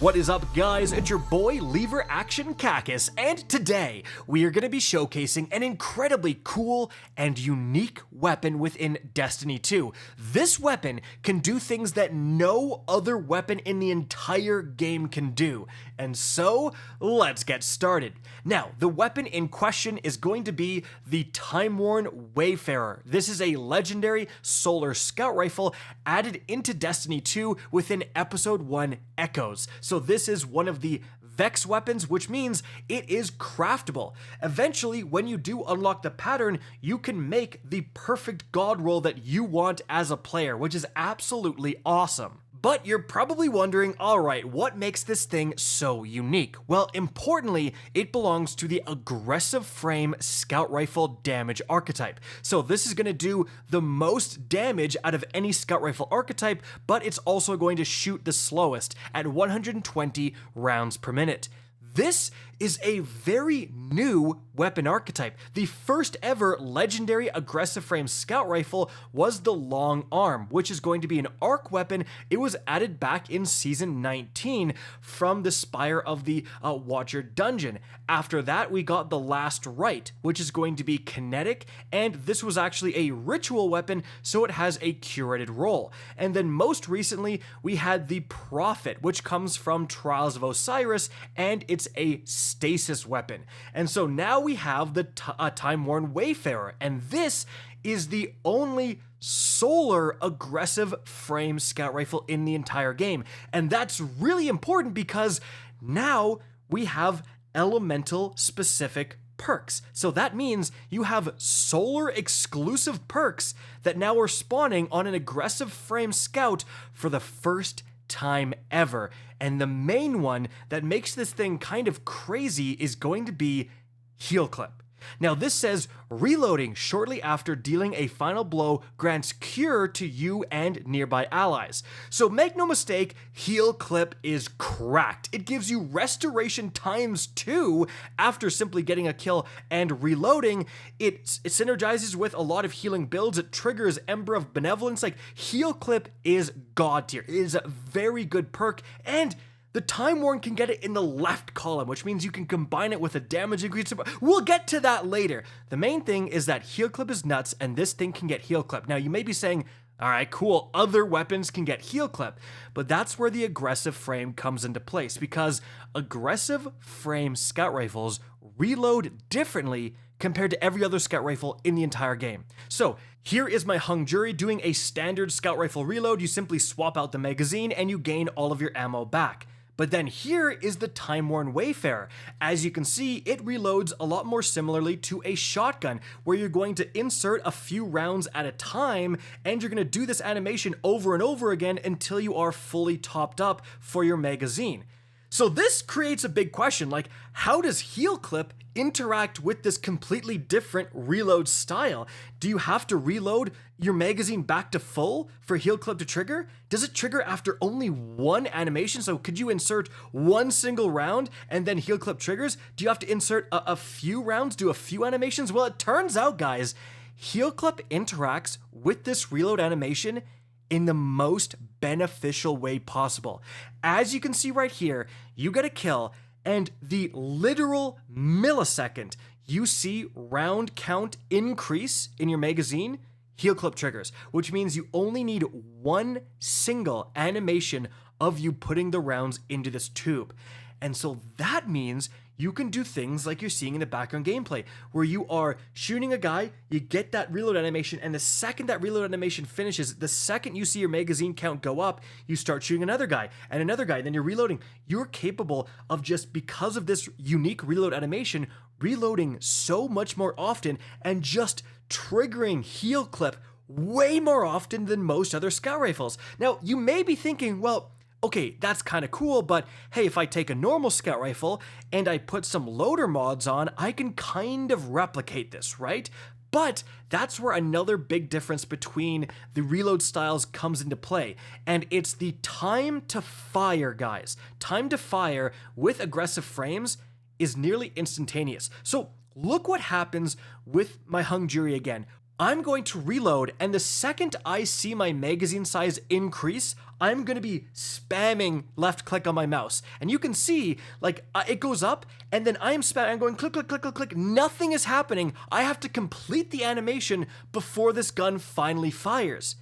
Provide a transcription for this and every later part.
What is up, guys? It's your boy Lever Action Cactus, and today we are going to be showcasing an incredibly cool and unique weapon within Destiny 2. This weapon can do things that no other weapon in the entire game can do, and so let's get started. Now, the weapon in question is going to be the Timeworn Wayfarer. This is a legendary solar scout rifle added into Destiny 2 within Episode 1 Echoes. So this is one of the Vex weapons, which means it is craftable. Eventually, when you do unlock the pattern, you can make the perfect god roll that you want as a player, which is absolutely awesome. But you're probably wondering, alright, what makes this thing so unique? Well, importantly, it belongs to the aggressive frame scout rifle damage archetype. So this is going to do the most damage out of any scout rifle archetype, but it's also going to shoot the slowest at 120 rounds per minute. This is a very new weapon archetype. The first ever legendary aggressive frame scout rifle was the long arm, which is going to be an arc weapon. It was added back in season 19 from the Spire of the Watcher dungeon. After that, we got the last right, which is going to be kinetic, and this was actually a ritual weapon, so it has a curated roll. And then most recently, we had the Prophet, which comes from Trials of Osiris, and it's a stasis weapon. And so now we have the Timeworn Wayfarer, and this is the only solar aggressive frame scout rifle in the entire game. And that's really important because now we have elemental specific perks. So that means you have solar exclusive perks that now are spawning on an aggressive frame scout for the first time ever. And the main one that makes this thing kind of crazy is going to be Heal Clip. Now this says reloading shortly after dealing a final blow grants cure to you and nearby allies. So make no mistake, Heal Clip is cracked. It gives you restoration ×2 after simply getting a kill and reloading. It synergizes with a lot of healing builds. It triggers Ember of Benevolence. Like, Heal Clip is god tier. It is a very good perk, and the Timeworn can get it in the left column, which means you can combine it with a damage increase. We'll get to that later. The main thing is that Heal Clip is nuts, and this thing can get Heal Clip. Now, you may be saying, all right, cool, other weapons can get Heal Clip, but that's where the aggressive frame comes into place, because aggressive frame scout rifles reload differently compared to every other scout rifle in the entire game. So here is my hung jury doing a standard scout rifle reload. You simply swap out the magazine and you gain all of your ammo back. But then here is the Timeworn Wayfarer. As you can see, it reloads a lot more similarly to a shotgun, where you're going to insert a few rounds at a time, and you're going to do this animation over and over again until you are fully topped up for your magazine. So this creates a big question, like, how does Heal Clip interact with this completely different reload style? Do you have to reload your magazine back to full for Heal Clip to trigger? Does it trigger after only one animation? So could you insert one single round and then Heal Clip triggers? Do you have to insert a few rounds, do a few animations? Well, it turns out, guys, Heal Clip interacts with this reload animation in the most beneficial way possible. As you can see right here, you get a kill, and the literal millisecond you see round count increase in your magazine, Heal Clip triggers, which means you only need one single animation of you putting the rounds into this tube. And so that means you can do things like you're seeing in the background gameplay, where you are shooting a guy, you get that reload animation, and the second that reload animation finishes, the second you see your magazine count go up, you start shooting another guy, and then you're reloading. You're capable of, just because of this unique reload animation, reloading so much more often and just triggering Heal Clip way more often than most other scout rifles. Now, you may be thinking, well, okay, that's kind of cool, but hey, if I take a normal scout rifle and I put some loader mods on, I can kind of replicate this, right? But that's where another big difference between the reload styles comes into play, and it's the time to fire, guys. Time to fire with aggressive frames is nearly instantaneous. So look what happens with my hung jury again. I'm going to reload, and the second I see my magazine size increase, I'm going to be spamming left click on my mouse. And you can see, like, it goes up, and then I'm going click, click, click, click, click. Nothing is happening. I have to complete the animation before this gun finally fires.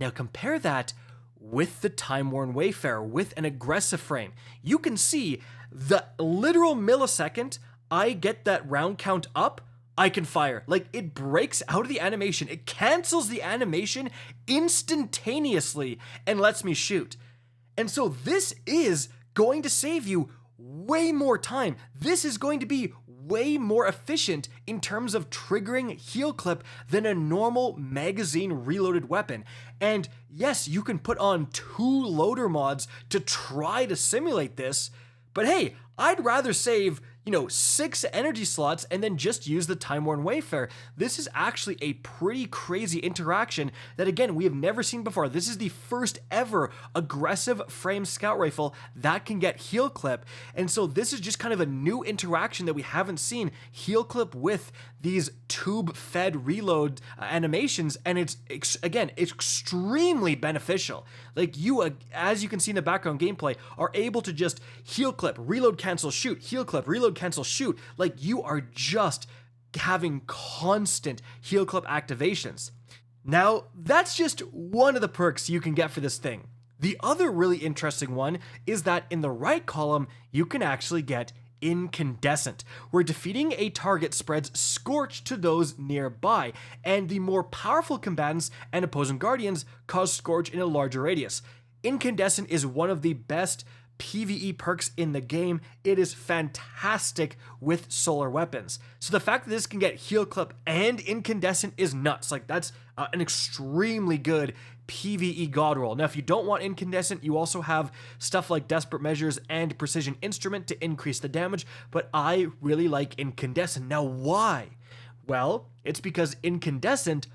Now compare that with the Timeworn Wayfarer, with an aggressive frame. You can see the literal millisecond I get that round count up, I can fire. Like, it breaks out of the animation. It cancels the animation instantaneously and lets me shoot. And so this is going to save you way more time. This is going to be way more efficient in terms of triggering heal clip than a normal magazine reloaded weapon. And yes, you can put on 2 loader mods to try to simulate this, but hey, I'd rather save 6 energy slots and then just use the Timeworn Wayfarer. This is actually a pretty crazy interaction that, again, we have never seen before. This is the first ever aggressive frame scout rifle that can get heal clip. And so this is just kind of a new interaction that we haven't seen, heal clip with these tube fed reload animations. And it's, again, extremely beneficial. Like, you, as you can see in the background gameplay, are able to just heal clip, reload, cancel, shoot, heal clip, reload, cancel, shoot. Like, you are just having constant heal clip activations. Now, that's just one of the perks you can get for this thing. The other really interesting one is that in the right column, you can actually get Incandescent, where defeating a target spreads Scorch to those nearby, and the more powerful combatants and opposing guardians cause Scorch in a larger radius. Incandescent is one of the best PvE perks in the game. It is fantastic with solar weapons. So the fact that this can get heal clip and incandescent is nuts. Like, that's an extremely good PvE God Roll. Now, if you don't want incandescent, you also have stuff like Desperate Measures and Precision Instrument to increase the damage, but I really like incandescent. Now, why? Well, it's because incandescent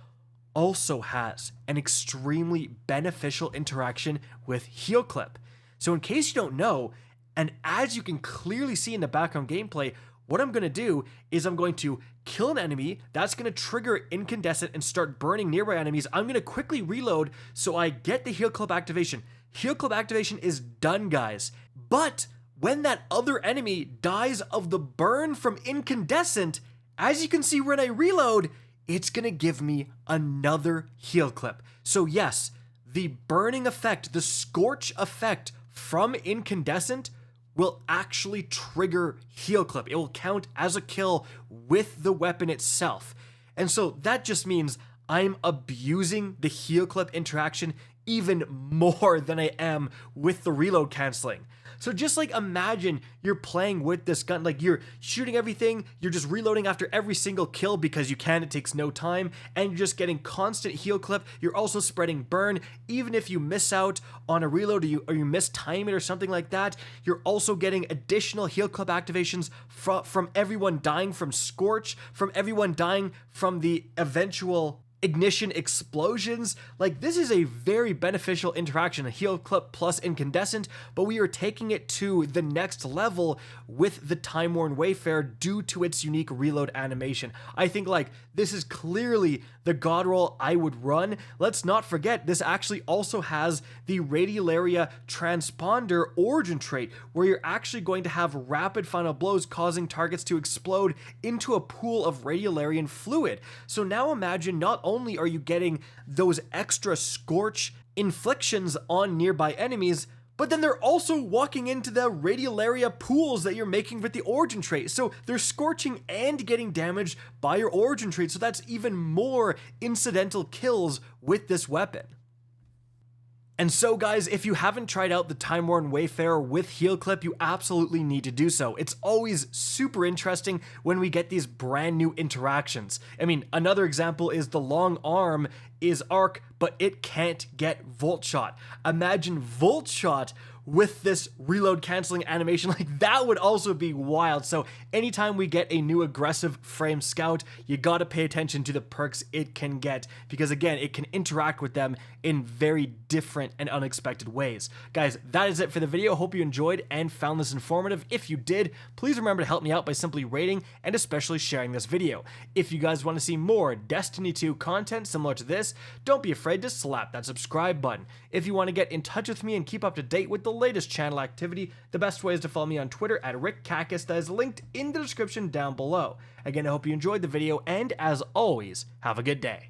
also has an extremely beneficial interaction with heal clip. So in case you don't know, and as you can clearly see in the background gameplay, what I'm going to do is I'm going to kill an enemy. That's going to trigger incandescent and start burning nearby enemies. I'm going to quickly reload so I get the heal clip activation. Heal clip activation is done, guys. But when that other enemy dies of the burn from incandescent, as you can see when I reload, it's going to give me another heal clip. So yes, the burning effect, the scorch effect from incandescent will actually trigger heal clip. It will count as a kill with the weapon itself. And so that just means I'm abusing the heal clip interaction even more than I am with the reload canceling. So just like imagine you're playing with this gun, like you're shooting everything, you're just reloading after every single kill because you can, it takes no time, and you're just getting constant heal clip. You're also spreading burn. Even if you miss out on a reload or you mistime it or something like that, you're also getting additional heal clip activations from everyone dying from Scorch, from everyone dying from the eventual ignition explosions. Like, this is a very beneficial interaction, a heal clip plus incandescent, but we are taking it to the next level with the Timeworn Wayfarer due to its unique reload animation. I think, like, this is clearly the God Roll I would run. Let's not forget, this actually also has the Radiolaria Transponder origin trait, where you're actually going to have rapid final blows causing targets to explode into a pool of Radiolarian fluid. So now imagine, not only are you getting those extra Scorch inflictions on nearby enemies, but then they're also walking into the Radiolaria pools that you're making with the origin trait. So they're scorching and getting damaged by your origin trait. So that's even more incidental kills with this weapon. And so guys, if you haven't tried out the Timeworn Wayfarer with heal clip, you absolutely need to do so. It's always super interesting when we get these brand new interactions. I mean, another example is the long arm is arc, but it can't get volt shot. Imagine volt shot with this reload canceling animation, like that would also be wild. So anytime we get a new aggressive frame scout, you gotta pay attention to the perks it can get, because again, it can interact with them in very different and unexpected ways. Guys, that is it for the video. Hope you enjoyed and found this informative. If you did, please remember to help me out by simply rating and especially sharing this video. If you guys want to see more Destiny 2 content similar to this, don't be afraid to slap that subscribe button. If you want to get in touch with me and keep up to date with the latest channel activity, the best way is to follow me on Twitter at RickCacus, that is linked in the description down below. Again, I hope you enjoyed the video, and as always, have a good day.